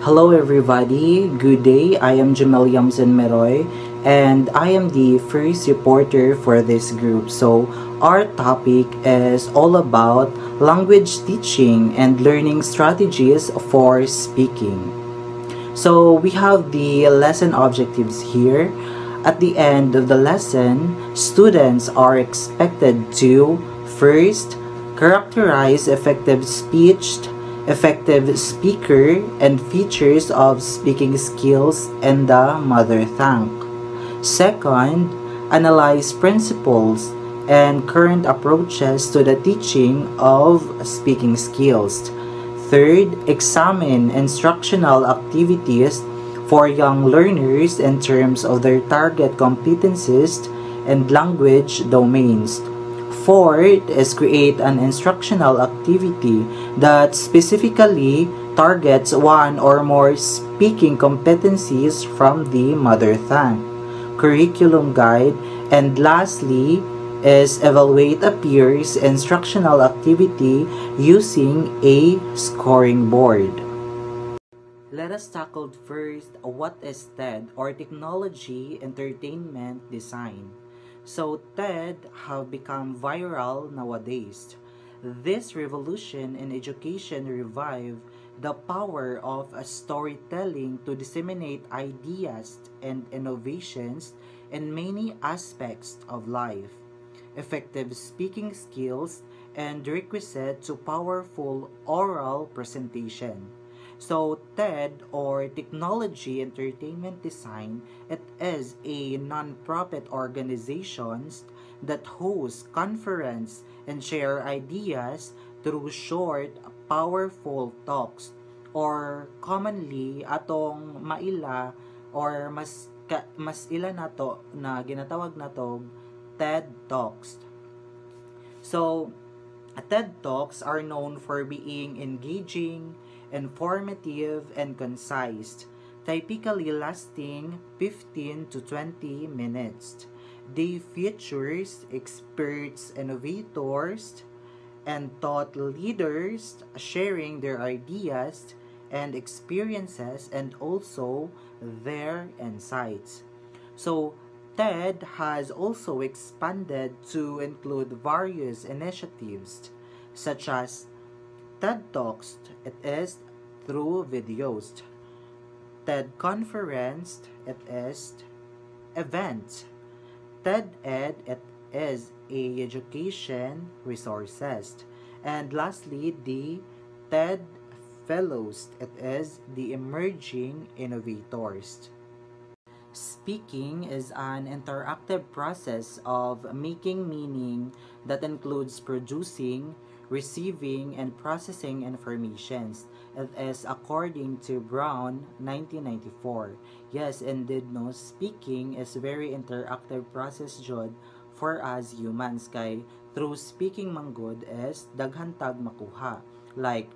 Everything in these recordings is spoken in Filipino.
Hello everybody, good day. I am Jamel Yamzen Meroy and I am the first reporter for this group. So our topic is all about language teaching and learning strategies for speaking. So we have the lesson objectives here. At the end of the lesson, students are expected to first characterize effective speech, effective speaker, and features of speaking skills in the mother tongue. Second, analyze principles and current approaches to the teaching of speaking skills. Third, examine instructional activities for young learners in terms of their target competencies and language domains. Fourth is create an instructional activity that specifically targets one or more speaking competencies from the mother tongue. Curriculum guide, and lastly is evaluate a peer's instructional activity using a scoring board. Let us tackle first what is TED, or Technology Entertainment Design. So TED have become viral nowadays. This revolution in education revived the power of storytelling to disseminate ideas and innovations in many aspects of life. Effective speaking skills and requisite to powerful oral presentation. So TED, or Technology Entertainment Design, it is a non-profit organization that hosts conference and share ideas through short, powerful talks, or commonly atong maila or mas ila nato na ginatawag nato TED Talks. So TED Talks are known for being engaging, informative, and concise, typically lasting 15 to 20 minutes. They features experts, innovators, and thought leaders sharing their ideas and experiences and also their insights. So, TED has also expanded to include various initiatives such as TED Talks, it is through videos. TED Conference, it is events. TED Ed, it is a education resources. And lastly, the TED Fellows, it is the emerging innovators. Speaking is an interactive process of making meaning that includes producing, receiving, and processing informations. It is according to Brown, 1994. Yes, indeed, no, speaking is very interactive process jud for us humans kay through speaking manggod is daghan tag makuha. Like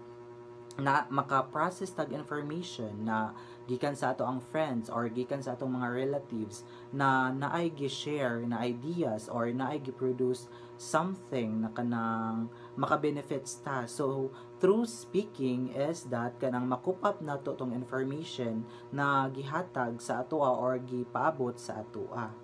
na maka-process tag information na gikan sa ato ang friends or gikan sa atong mga relatives na naay gi-share na ideas or naay gi-produce something na kanang maka-benefits ta. So through speaking is that kanang makupap nato tong information na gihatag sa atoa or gipaabot sa atoa.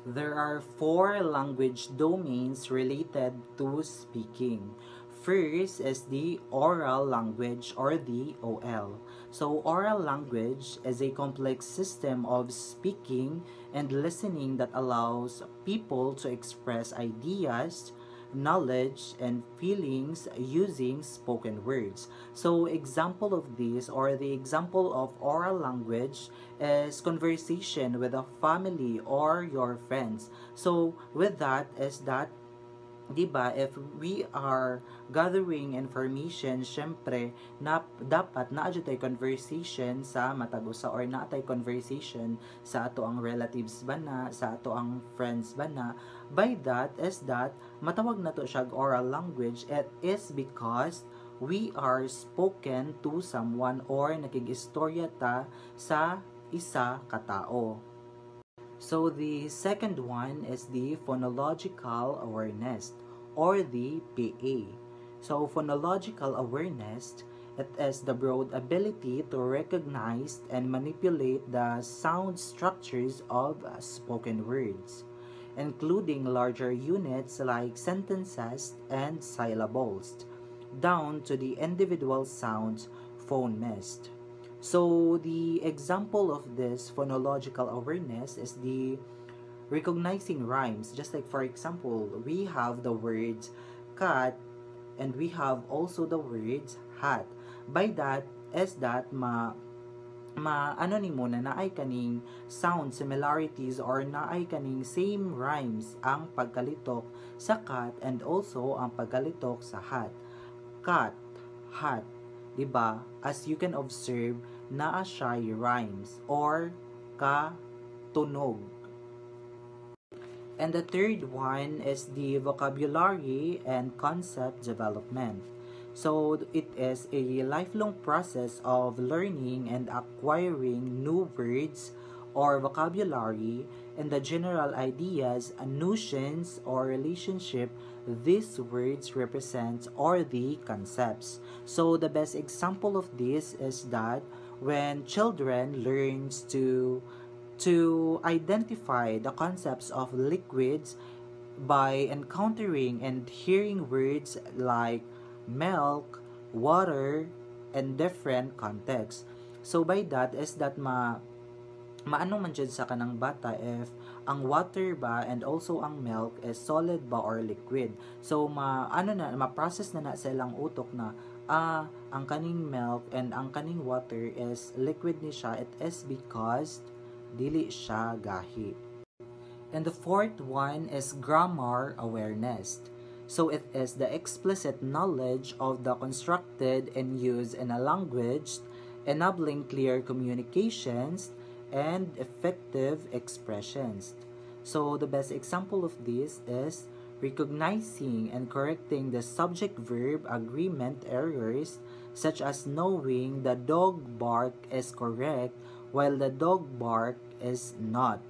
There are 4 language domains related to speaking. First is the oral language, or the OL. So oral language is a complex system of speaking and listening that allows people to express ideas, knowledge, and feelings using spoken words. So example of this, or the example of oral language, is conversation with a family or your friends. So with that is that, diba, if we are gathering information, syempre na dapat na tay conversation sa matagusa or na tay conversation sa ato ang relatives bana, sa ato ang friends bana. By that is that matawag na to siya oral language. It is because we are spoken to someone or nakigistorya ta sa isa katao. So the second one is the phonological awareness, or the PA. So phonological awareness It is the broad ability to recognize and manipulate the sound structures of spoken words, including larger units like sentences and syllables, down to the individual sounds phonemist. So, the example of this phonological awareness is the recognizing rhymes. Just like, for example, we have the words cat and we have also the words hat. By that, is that ano ni mo na naay kaning sound similarities or naay kaning same rhymes ang pagkalitok sa cat and also ang pagkalitok sa hat. Cat, hat, 'di ba? As you can observe, naa siya rhymes or tunog. And the third one is the vocabulary and concept development. So it is a lifelong process of learning and acquiring new words or vocabulary and the general ideas, notions, or relationship these words represent or the concepts. So the best example of this is that when children learns to identify the concepts of liquids by encountering and hearing words like milk, water, and different contexts. So by that is that maano man jud sa kanang bata if ang water ba and also ang milk is solid ba or liquid. So ma-process na sa ilang utok na ang kaning milk and ang kaning water is liquid ni siya. It is because dili siya gahi. And the fourth one is grammar awareness. So it is the explicit knowledge of the constructed and used in a language, enabling clear communications and effective expressions. So the best example of this is recognizing and correcting the subject-verb agreement errors, such as knowing the dog bark is correct while the dog bark is not,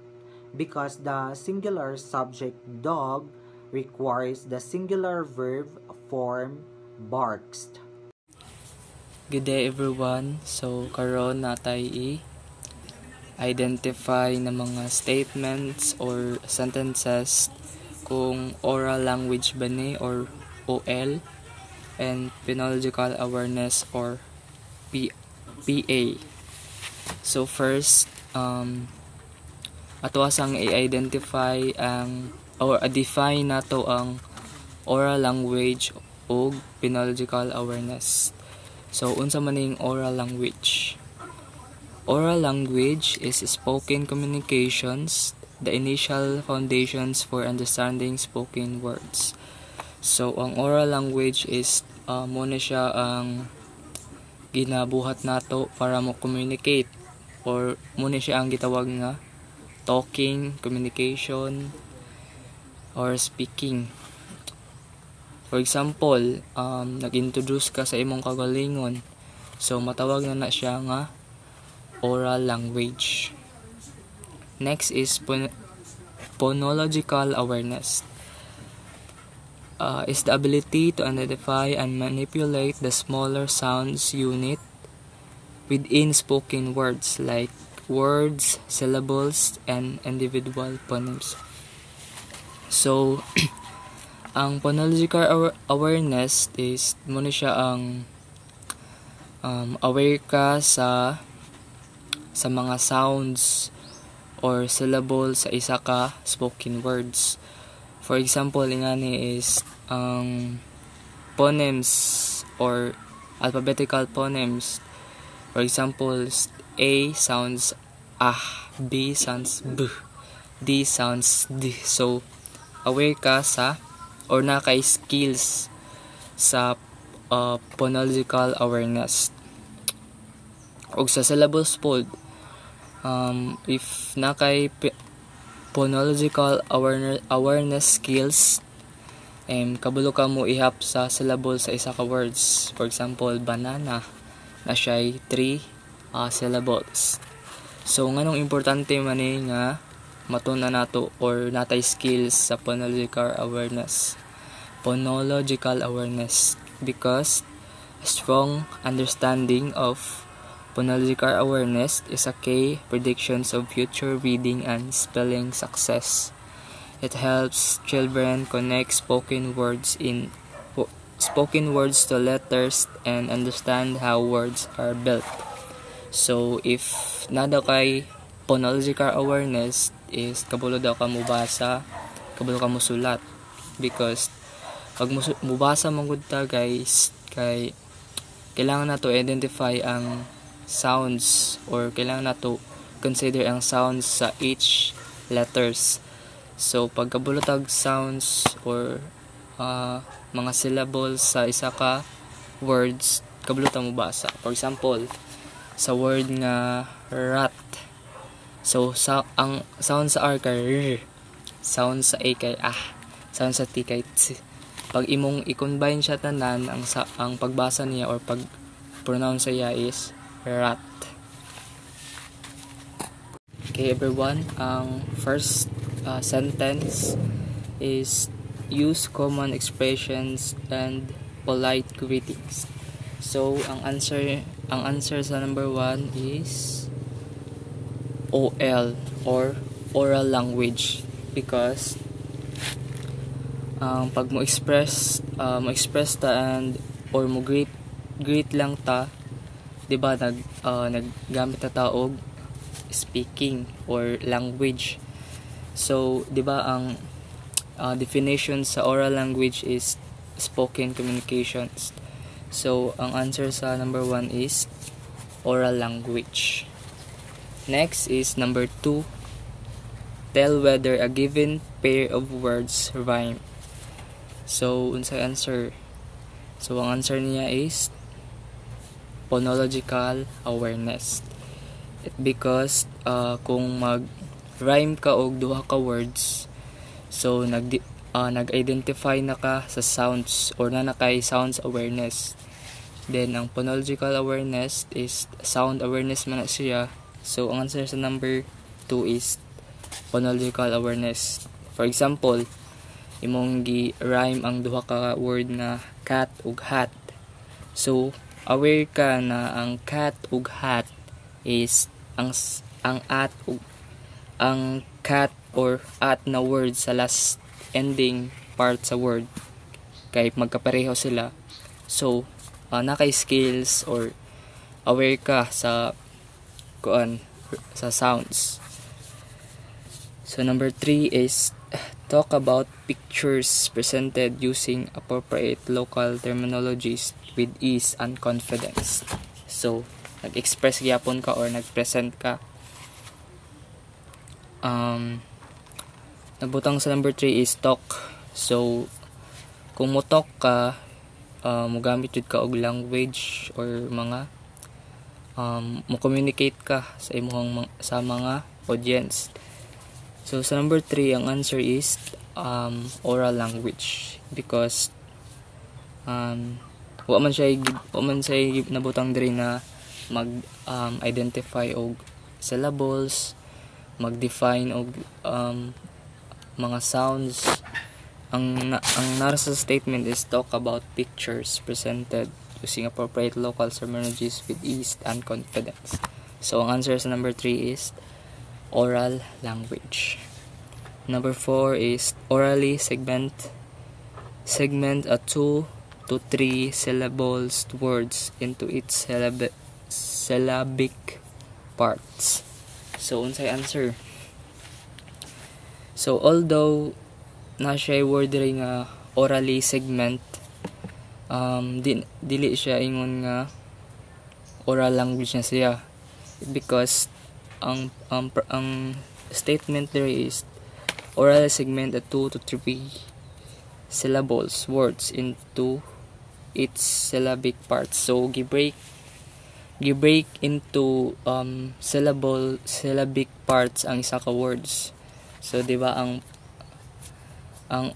because the singular subject dog requires the singular verb form barks. Good day everyone. So karon natay identify na mga statements or sentences kung oral language ba ni or OL and phonological awareness or PA. So first, ato asang i-identify ang or define nato ang oral language o phonological awareness. So unsa man ning oral language? Oral language is spoken communications, the initial foundations for understanding spoken words. So ang oral language is muna siya ang ginabuhat nato para mo communicate or muna siya ang gitawag nga talking, communication, or speaking. For example, nag-introduce ka sa imong kagalingon. So matawag na siya nga oral language. Next is phonological awareness. Is the ability to identify and manipulate the smaller sounds unit within spoken words like words, syllables, and individual phonemes. So, ang phonological awareness is muna siya ang aware ka sa mga sounds or syllables sa isa ka spoken words. For example, ingani is phonemes or alphabetical phonemes. For example, A sounds B sounds B, D sounds D. So, aware ka sa or naka-skills sa phonological awareness. O sa syllables pod, if nakay phonological awareness skills, kabalo ka mo ihap sa syllable sa isa ka words. For example, banana na siya'y 3 syllables. So nganong importante man nga matuna nato or natay skills sa phonological awareness because A strong understanding of phonological awareness is a key predictions of future reading and spelling success. It helps children connect spoken words to letters and understand how words are built. So if nada kay phonological awareness is kabulo daw ka mubasa, kabulo ka musulat, because pag mubasa man gud ta guys, kay kailangan nato identify ang sounds or kailangan nato consider ang sounds sa each letters. So pag kabulotag sounds or mga syllables sa isa ka words, kabulotang mo basa. For example, sa word nga rat, so ang sound sa R kay r, sound sa A kay ah, sound sa T kay t. Pag imong i-combine siya tanan, ang pagbasa niya or pag pronounce niya is rat. Okay everyone, ang first sentence is use common expressions and polite greetings. So ang answer sa number 1 is OL or oral language, because pag mo express ta and or mo greet lang ta, di ba naggamit ta og speaking or language. So di ba ang definition sa oral language is spoken communications. So ang answer sa number 1 is oral language. Next is number 2, tell whether a given pair of words rhyme. So unsay answer? So ang answer niya is phonological awareness. Because kung mag-rhyme ka og duha ka words, so nag-identify na ka sa sounds or na kay sounds awareness. Then ang phonological awareness is sound awareness man na siya. So ang answer sa number 2 is phonological awareness. For example, imong gi-rhyme ang duha ka word na cat ug hat. So aware ka na ang cat ug hat is ang cat or at na word sa last ending part sa word kay magkapareho sila. So nakay skills or aware ka sa sounds. So number 3 is talk about pictures presented using appropriate local terminologies with ease and confidence. So nag-express gyapon ka or nag-present ka. Nabutang sa number 3 is talk. So kung mo talk ka, mogamit jud ka og language or mga mo communicate ka sa mga audience. So sa number 3 ang answer is oral language, because wa man siya nabutang diri na mag identify og syllables, mag-define og mga sounds. Ang nasa statement is talk about pictures presented using appropriate local terminologies with ease and confidence. So ang answer sa number 3 is oral language. Number 4 is orally segment a 2 to 3 syllables words into its syllabic parts. So unsay answer? So although na siya word ring orally segment, dili siya ingon nga oral language na siya, because ang statement there is oral segment a 2 to 3 syllables words into its syllabic parts. So gi-break into syllabic parts ang isa ka words. So di ba ang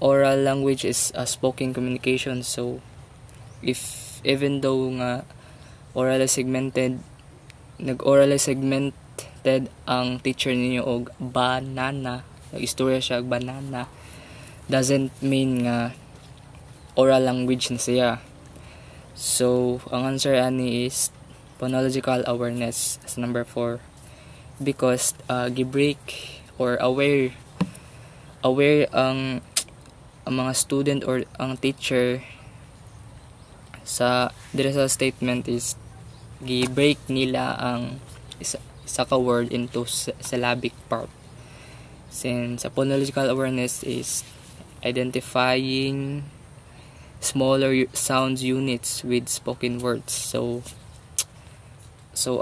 oral language is a spoken communication. So even though nga orally segmented ang teacher ninyo og banana, nag-istorya siya og banana, doesn't mean nga oral language na siya. So ang answer ani is phonological awareness as number 4, because gibreak or aware ang mga student or ang teacher sa dire sa statement is gi-break nila ang isa ka word into syllabic part. Since phonological awareness is identifying smaller sounds units with spoken words. So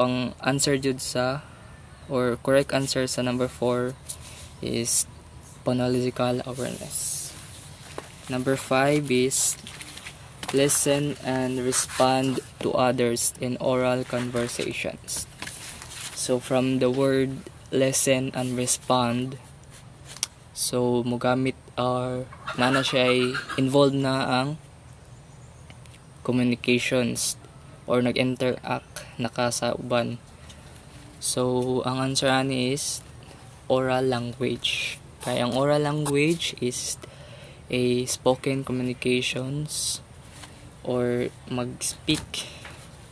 ang answer jud sa or correct answer sa number 4 is phonological awareness. Number 5 is listen and respond to others in oral conversations. So from the word listen and respond, so mogamit or nana siya ay involved na ang communications or nag-interact naka sa uban. So ang answer ani is oral language. Kaya ang oral language is a spoken communications or mag-speak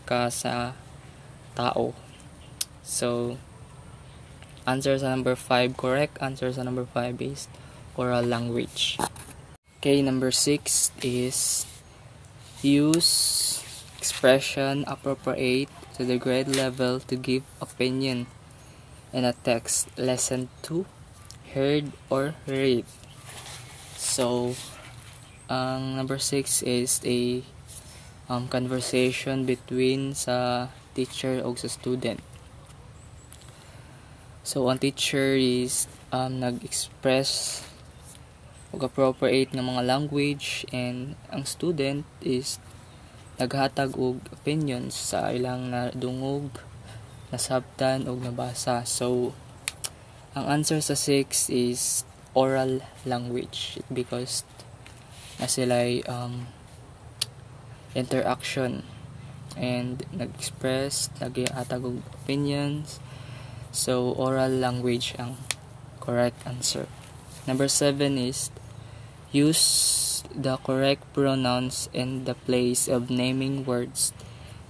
ka sa tao. So answer sa number 5, correct answer sa number 5 is oral language. Okay, number 6 is use expression appropriate to the grade level to give opinion in a text, lesson 2, heard or read. So ang number 6 is a conversation between sa teacher o sa student. So ang teacher is nag-express og appropriate nga mga language, and ang student is naghatag og opinions sa ilang nadungog, nasabtan og nabasa. So ang answer sa 6 is oral language because na sila'y interaction and nag-express, naghatag og opinions. So oral language ang correct answer. Number 7 is use the correct pronouns in the place of naming words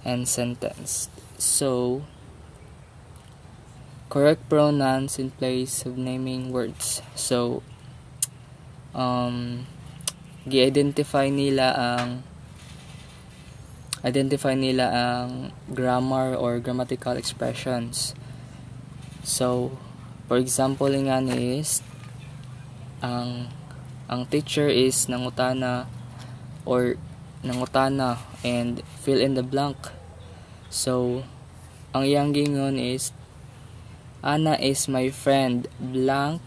and sentence. So correct pronouns in place of naming words. So gi-identify nila ang grammar or grammatical expressions. So for example nga is ang teacher is nangutana and fill in the blank. So ang iyang gingon is Anna is my friend, blank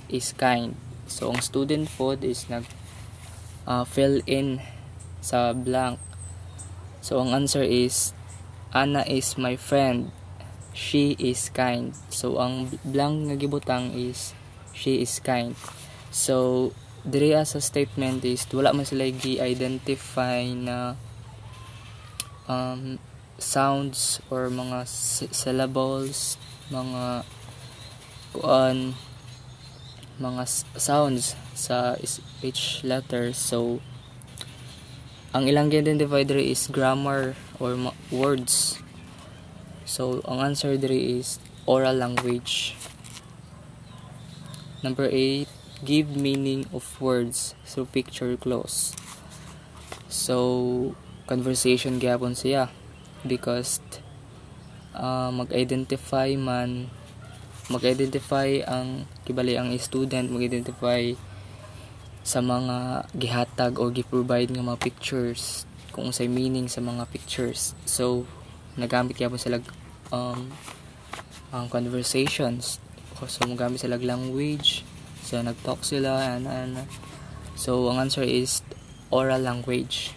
is kind. So ang student pod is nag fill in sa blank. So ang answer is Anna is my friend, she is kind. So ang blank nga gibutang is she is kind. So diri sa statement is wala man sila gi-identify na sounds or mga syllables, mga sounds sa each letter. So ang ilang gi-identify diri is grammar or words. So ang answer diri is oral language. Number 8, give meaning of words through picture clues. So conversation gyapon siya because mag-identify ang kibali ang student mag-identify sa mga gihatag o gi-provide nga mga pictures kung unsay meaning sa mga pictures. So nagamit gyapon sila ang conversations. So magamit sila language. So nag-talk sila and so ang answer is oral language.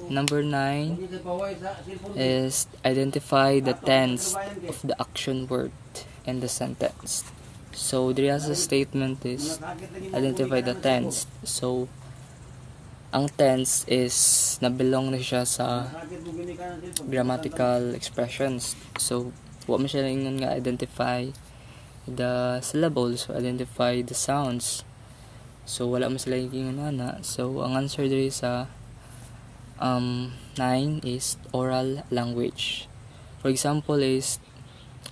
Number 9 is identify the tense of the action word in the sentence. So there is a statement is identify the tense. So ang tense is nabilong na siya sa grammatical expressions. So wa man siya ingon nga identify the syllables, so identify the sounds. So wala man sila ingon ana. So ang answer diri sa 9 is oral language. For example is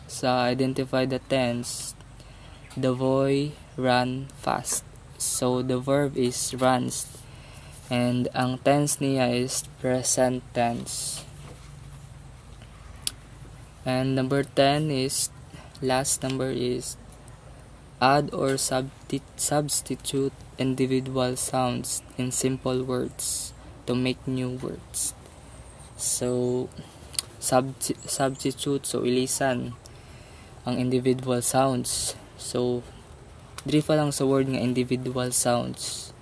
sa identify the tense, the boy ran fast. So the verb is runs and ang tense niya is present tense. And number 10 is last number is add or substitute individual sounds in simple words to make new words. So substitute, so ilisan ang individual sounds. So diri pa lang sa word nga individual sounds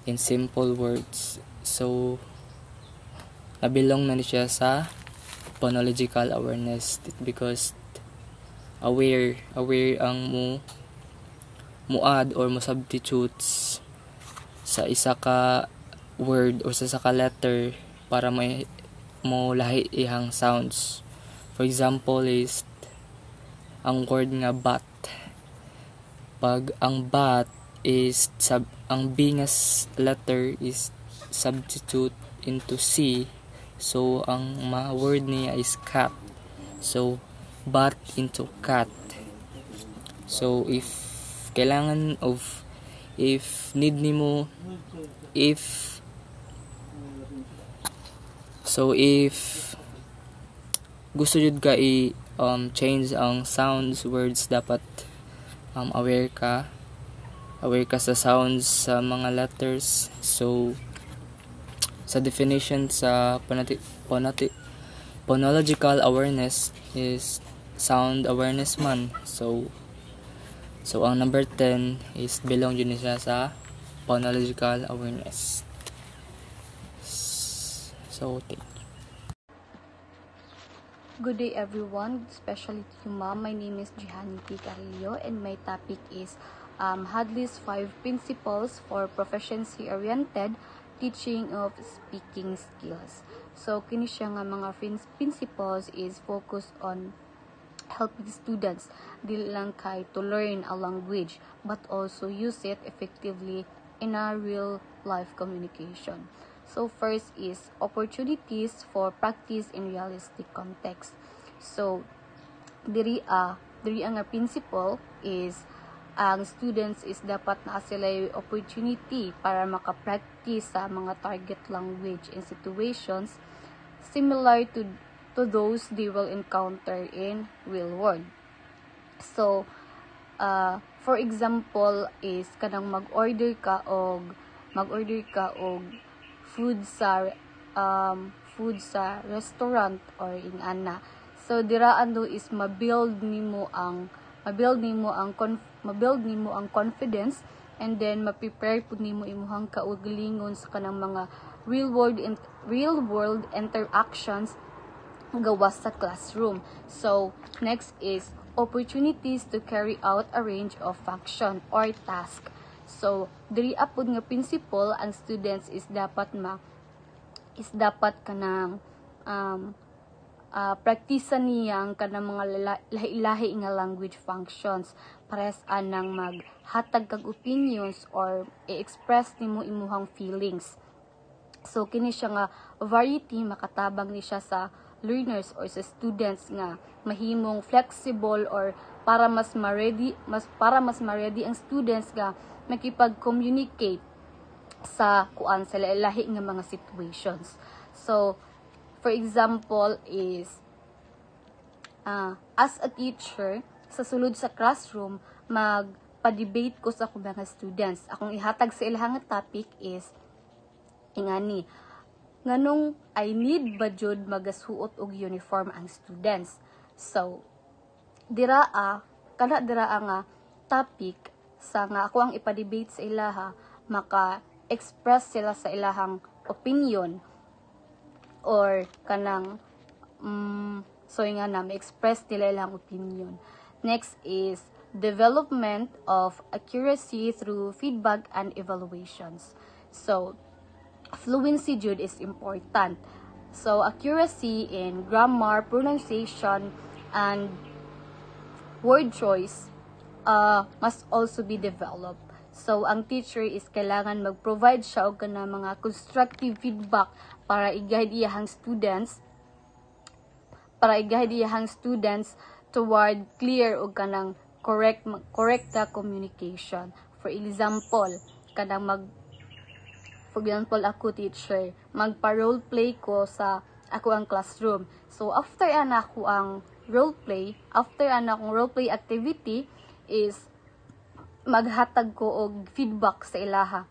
in simple words. So nabilong na ni siya sa phonological awareness because aware ang mo add or mo substitutes sa isa ka word or sa isa ka letter para may mo lahi ihang sounds. For example is ang word nga bat. Pag ang bat is ang B nga letter is substitute into C, so ang word niya is cat. So bat into cat. So if kailangan of if need nimo if gusto jud ka change ang sounds words, dapat aware ka sa sounds sa mga letters. So sa definition sa phonological awareness is sound awareness man. So ang number 10 is belong yun siya sa phonological awareness. So thank you. Good day everyone, especially to you ma'am. My name is Jihani P. Carrillo and my topic is Hadley's 5 Principles for Proficiency-Oriented Teaching of Speaking Skills. So kini siya nga mga principles is focused on helping students dili lang kay to learn a language but also use it effectively in a real life communication. So first is opportunities for practice in realistic context. So diri nga principle is ang students is dapat na sila opportunity para maka-practice sa mga target language in situations similar to those they will encounter in real world. So for example is kanang mag-order ka og food sa restaurant or in ana. So dira ando is mabuild nimo ang confidence, and then ma-prepare pud nimo imong kaugalingon sa kanang mga real world interactions gawas sa classroom. So next is opportunities to carry out a range of function or task. So diri apod nga principle ang students is dapat kanang praktisan niyang kanang mga lahi-lahi nga language functions pares anang maghatag kag opinions or i-express nimo imuhang feelings. So kini siya nga variety makatabang ni siya sa learners or sa students nga mahimong flexible or para mas ma-ready ang students nga makipag-communicate sa lahi nga mga situations. So for example is as a teacher sa sulod sa classroom magpa-debate ko sa akong mga students. Akong ihatag sa ilahang topic is ingani nganong I need ba jud magasuot og uniform ang students. So dira nga topic sa nga ako ang ipa-debate sa ilaha, maka-express sila sa ilahang opinion or kanang so nga na ma-express nila ilang opinion. Next is development of accuracy through feedback and evaluations. So fluency jud is important. So accuracy in grammar, pronunciation, and word choice must also be developed. So ang teacher is kailangan mag-provide siya og kana mga constructive feedback para i-guide iyahang students toward clear o kanang correct communication. For example, ako teacher, magpa-role play ko sa ako ang classroom. So after akong role play activity is maghatag ko og feedback sa ilaha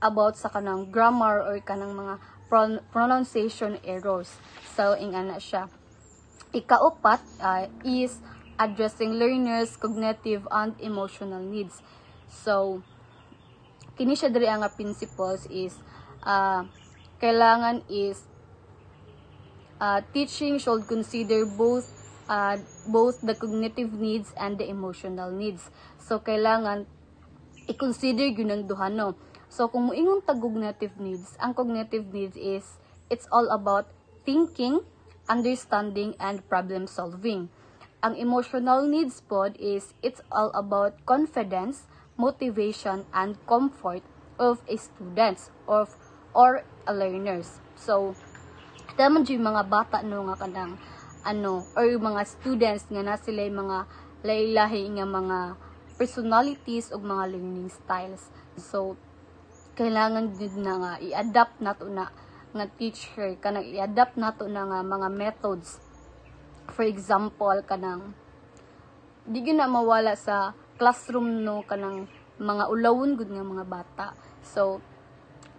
about sa kanang grammar or kanang mga pronunciation errors. So ingana siya. Ikaapat is addressing learners' cognitive and emotional needs. So kini siya diri ang principles is kailangan is teaching should consider both the cognitive needs and the emotional needs. So kailangan i-consider gyud ang duha no. So kung moingon tag cognitive needs, ang cognitive needs is it's all about thinking, understanding and problem solving. Ang emotional needs pod is it's all about confidence, motivation and comfort of a students or a learners. So daman yung mga bata no nga kanang or yung mga students nga na sila mga lahi-lahi nga mga personalities o mga learning styles. So kailangan din na nga i-adapt nato na nga teacher kanang i-adapt nato na nga mga methods. For example, kanang di gyud na mawala sa classroom no kanang mga ulawon gud nga mga bata. So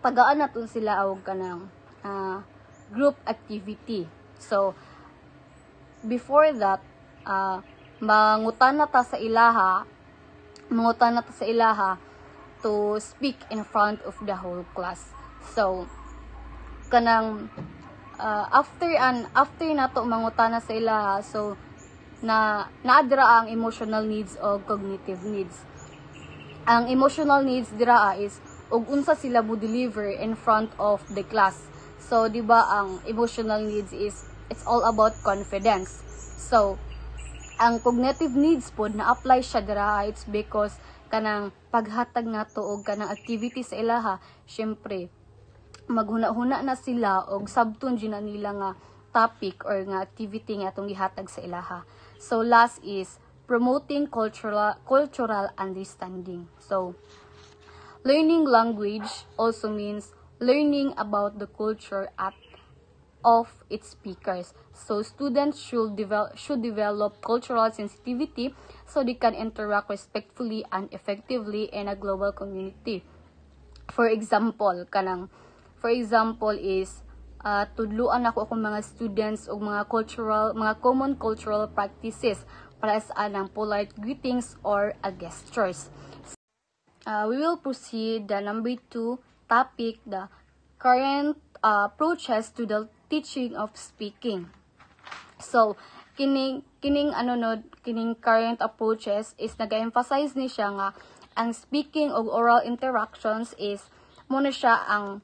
pagaan naton sila og kanang group activity. So before that, mangutana ta sa ilaha to speak in front of the whole class. So kanang after nato mangutana sa ilaha, so naadra ang emotional needs o cognitive needs. Ang emotional needs dira is og unsa sila mo deliver in front of the class. So di ba ang emotional needs is it's all about confidence. So ang cognitive needs pod na apply siya dira, it's because kanang paghatag nato og kanang activity sa ilaha, syempre maghuna-huna na sila og sabton na nila nga topic or nga activity nga atong gihatag sa ilaha. So last is promoting cultural understanding. So learning language also means learning about the culture of its speakers. So students should develop cultural sensitivity so they can interact respectfully and effectively in a global community. For example is tudluan ako akong mga students og mga common cultural practices para sa anang polite greetings or gestures. We will proceed the number 2 topic, the current approaches to the teaching of speaking. So kining current approaches is naga-emphasize ni siya nga ang speaking of oral interactions is muna siya ang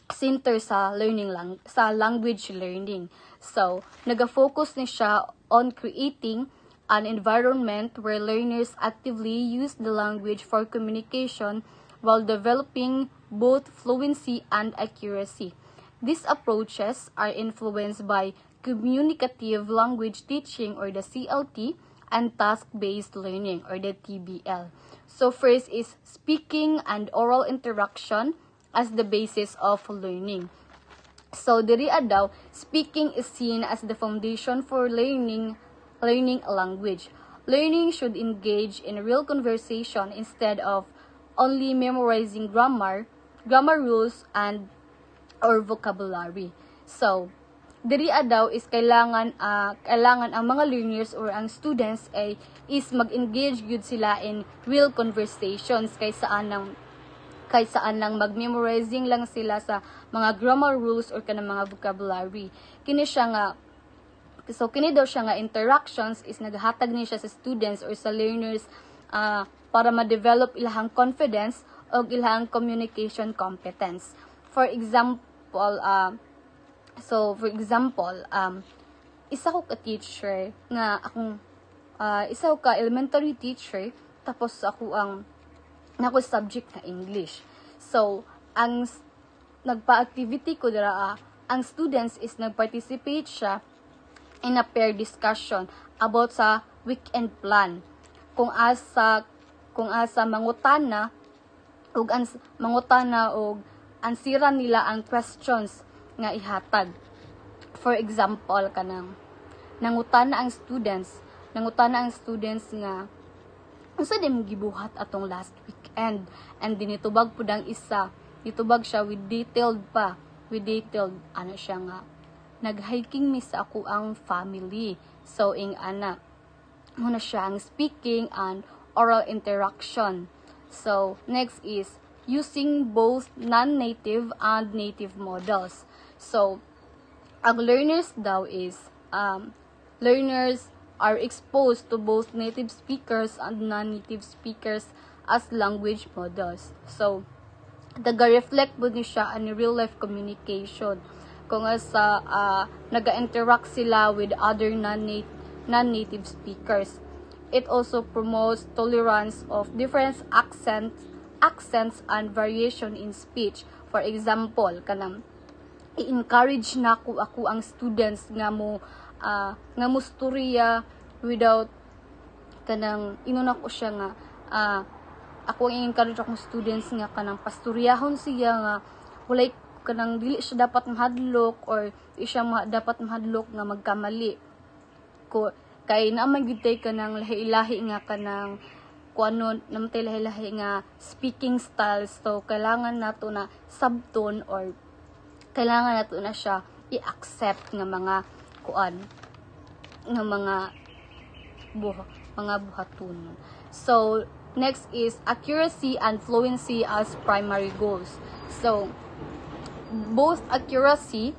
center sa language learning. So naga-focus ni siya on creating an environment where learners actively use the language for communication while developing both fluency and accuracy. These approaches are influenced by communicative language teaching or the CLT and task-based learning or the TBL. So first is speaking and oral interaction as the basis of learning. So diri daw, speaking is seen as the foundation for learning a language. Learning should engage in real conversation instead of only memorizing grammar rules and or vocabulary. So diri daw is kailangan ang mga learners or ang students is mag-engage gyud sila in real conversations kaysa anang mag-memorizing lang sila sa mga grammar rules or kanang mga vocabulary. Kini daw siya nga interactions is naghatag ni siya sa students or sa learners para ma-develop ilahang confidence o ilahang communication competence. For example, isa ko ka teacher nga akong isa ko ka elementary teacher, tapos ako ang nako subject na English. So ang nagpa-activity ko dira ang students is nag-participate siya in a pair discussion about sa weekend plan. Kung asa mangutana og ansira nila ang questions nga ihatag. For example, nangutana ang students nga unsa din gibuhat atong last weekend, and dinitubag pud ang isa, ditubag siya with detailed ano siya nga nag-hiking mi sa ako ang family. So ing ana muna siya ang speaking and oral interaction. So next is using both non-native and native models. So ang learners daw is learners are exposed to both native speakers and non-native speakers as language models. So taga-reflect po ni siya ang real-life communication. Kung sa naga-interact sila with other non-native speakers. It also promotes tolerance of different accents and variation in speech. For example, i-encourage na ako ang students nga mo storya without inuna ko siya nga ako ang encourage akong students nga pastoryahon siya nga walay dili siya dapat mahadlok or siya dapat mahadlok nga magkamali ko kay naman gid tay lahi-lahi nga kuano namatay lahi-lahi nga speaking styles. So kailangan nato na subtone or kailangan nato na siya i-accept nga mga mga buhaton. So next is accuracy and fluency as primary goals. So both accuracy,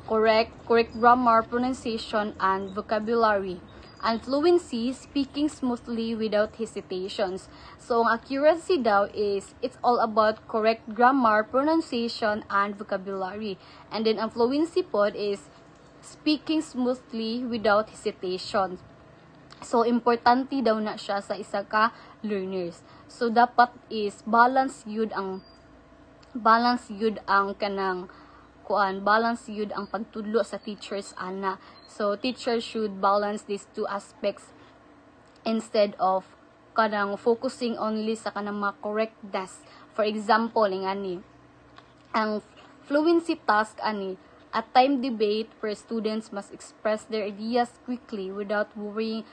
correct grammar, pronunciation, and vocabulary, and fluency, speaking smoothly without hesitations. So, ang accuracy daw is, it's all about correct grammar, pronunciation, and vocabulary. And then, ang fluency pod is, speaking smoothly without hesitation. So, importante daw na siya sa isa ka learners. So, dapat is, balance yun ang pagtudlo sa teachers ana. So teachers should balance these two aspects instead of focusing only sa mga correctness. For example, ang fluency task a time debate where students must express their ideas quickly without worrying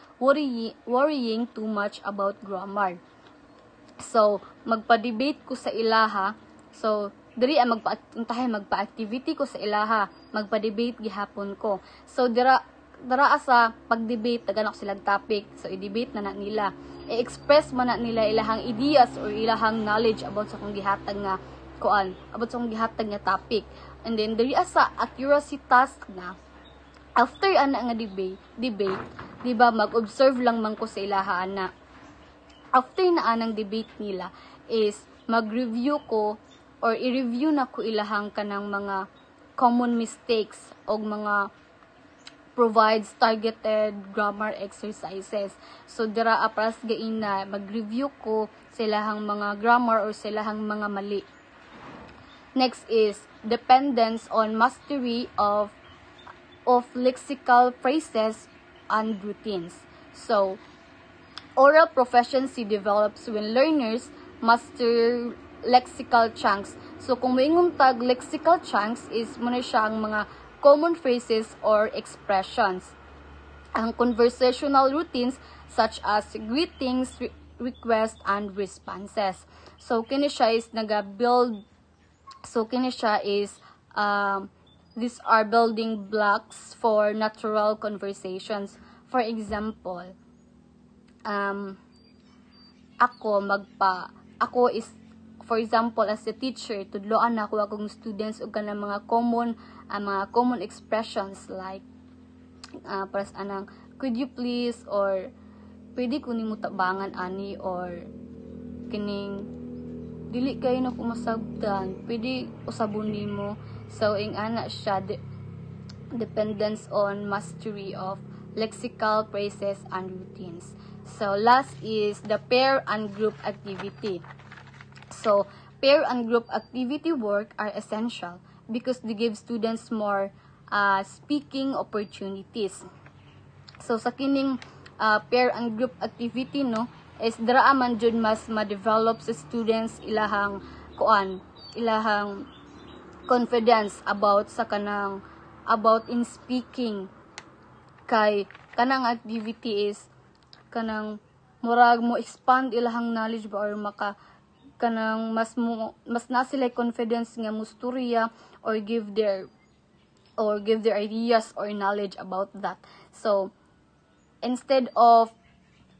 too much about grammar. So magpa-debate ko sa ilaha. So, diri magpa-activity ko sa ilaha, magpa-debate gihapon ko. So, dira sa pag-debate, taganok silang topic. So, i-debate na nila. I-express man na nila ilahang ideas or ilahang knowledge about sa kong gihatag nga about sa kong gihatag nga topic. And then, diri sa accuracy task na, after nga debate, di ba, mag-observe lang man ko sa ilaha na. After na anang debate nila, is mag-review ko or i-review na ko ilahang mga common mistakes o mga provides targeted grammar exercises. So, dira apras gain na mag-review ko silahang mga grammar or silahang mga mali. Next is dependence on mastery of lexical phrases and routines. So, oral proficiency develops when learners master lexical chunks. So, kung maingong tag lexical chunks is muna siya ang mga common phrases or expressions. Ang conversational routines such as greetings, requests, and responses. So, kini siya is naga-build. So, kini siya is these are building blocks for natural conversations. For example, for example, as a teacher, tudloan ako akong students og kanang mga common expressions like paras anang could you please or pwede ko nimo tabangan ani or kining dili kayo na kumasabtan pwede usabon nimo. So ing ana siya dependence on mastery of lexical phrases and routines. So last is the pair and group activity. So, pair and group activity work are essential because they give students more speaking opportunities. So, sa kining pair and group activity, no, is dara man jud mas ma-develop sa students ilahang ilahang confidence about in speaking, kay kanang activity is kanang murag mo expand ilahang knowledge ba, or kanang mas na sila confidence nga musturya or give their ideas or knowledge about that. So instead of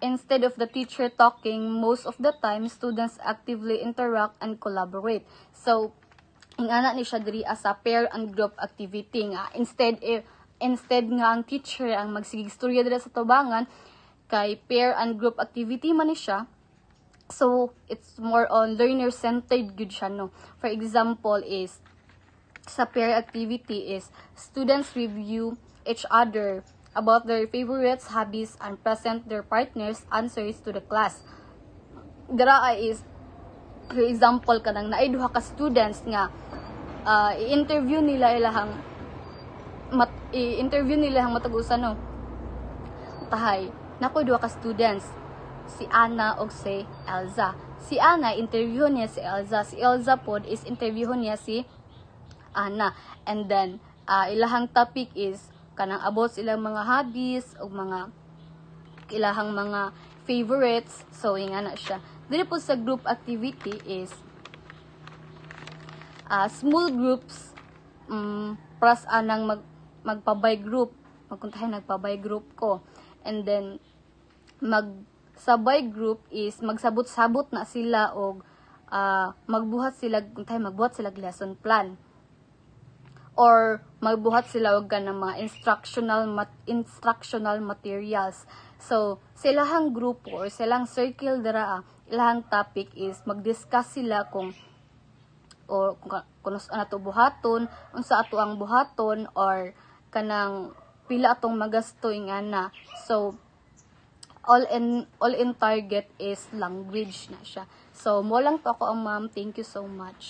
the teacher talking, most of the time students actively interact and collaborate. So ingana ni siya diri as a pair and group activity nga instead nga ang teacher ang magsigig storya dira sa tubangan, kay pair and group activity man ni siya. So it's more on learner centered gud siya, no. For example is sa pair activity is students review each other about their favorites, hobbies, and present their partners' answers to the class. Dara is, for example, kanang naay duha ka students nga i-interview nila ilahang matag-usan, no. Tahay, nakoy duha ka students, si Ana og si Elza. Si Ana interview niya si Elza. Si Elza pod is interview niya si Ana. And then ilahang topic is kanang about silang mga hobbies o mga ilahang mga favorites. So ingana siya. Dili po sa group activity is small groups, pras anang magpabay group, magkuntahin nagpabay group ko, and then magsabay group is magsabot-sabot na sila og magbuhat sila lesson plan, or magbuhat sila og ganang mga instructional materials. So silahang grupo or silang circle dira, ilahang topic is mag-discuss sila kung ato buhaton, unsa ato ang buhaton, or kanang pila atong magasto ingana. So all in target is language na siya. So mo lang to ako, ma'am. Thank you so much.